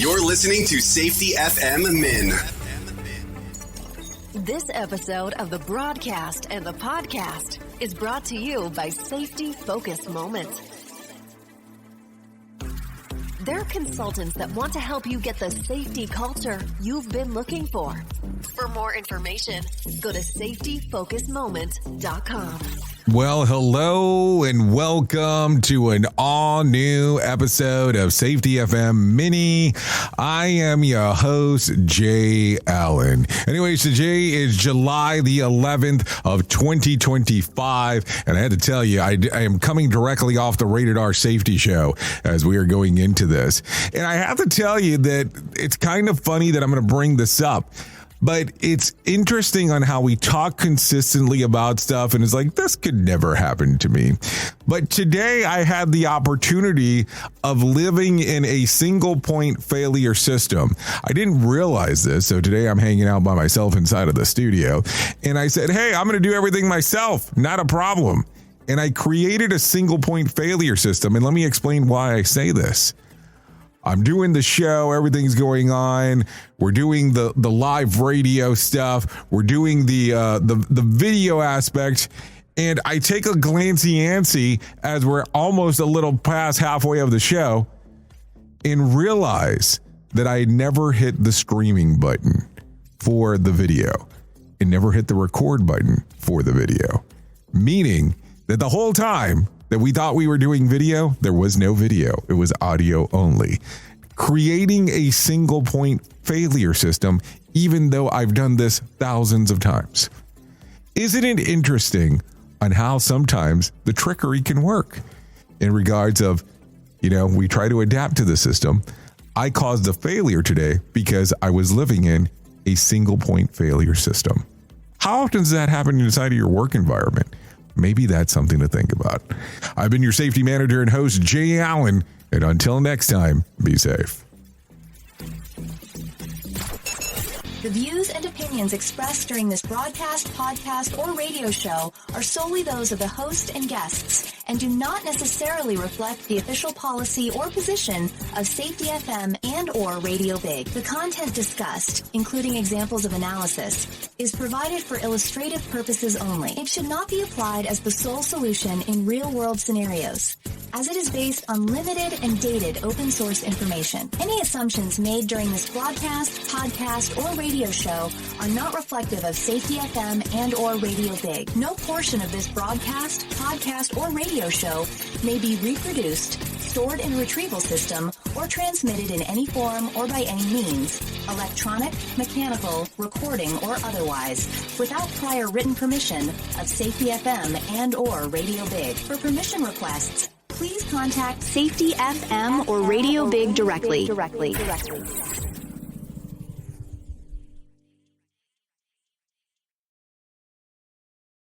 You're listening to Safety FM Min. This episode of the broadcast and the podcast is brought to you by Safety Focus Moments. They're consultants that want to help you get the safety culture you've been looking for. For more information, go to safetyfocusmoment.com. Well, hello and welcome to an all-new episode of Safety FM Mini. I am your host, Jay Allen. Anyways, today is July the 11th of 2025, and I had to tell you, I am coming directly off the Rated R Safety Show as we are going into this. And I have to tell you that it's kind of funny that I'm going to bring this up. But it's interesting on how we talk consistently about stuff, and it's like, this could never happen to me. But today I had the opportunity of living in a single point failure system. I didn't realize this, so today I'm hanging out by myself inside of the studio, and I said, hey, I'm going to do everything myself, not a problem. And I created a single point failure system, and let me explain why I say this. I'm doing the show, everything's going on. We're doing the live radio stuff. We're doing the video aspect. And I take a glancey-antsy as we're almost a little past halfway of the show and realize that I never hit the streaming button for the video and never hit the record button for the video. Meaning that the whole time that we thought we were doing video, there was no video. It was audio only. Creating a single point failure system, even though I've done this thousands of times. Isn't it interesting on how sometimes the trickery can work in regards of, we try to adapt to the system. I caused a failure today because I was living in a single point failure system. How often does that happen inside of your work environment? Maybe that's something to think about. I've been your safety manager and host, Jay Allen, and until next time, be safe. The views and opinions expressed during this broadcast, podcast, or radio show are solely those of the host and guests and do not necessarily reflect the official policy or position of Safety FM and or Radio Big. The content discussed, including examples of analysis, is provided for illustrative purposes only. It should not be applied as the sole solution in real-world scenarios, as it is based on limited and dated open source information. Any assumptions made during this broadcast, podcast, or radio show are not reflective of Safety FM and or Radio Big. No portion of this broadcast, podcast, or radio show may be reproduced, stored in a retrieval system, or transmitted in any form or by any means, electronic, mechanical, recording, or otherwise, without prior written permission of Safety FM and or Radio Big. For permission requests, please contact Safety FM or Radio Big directly.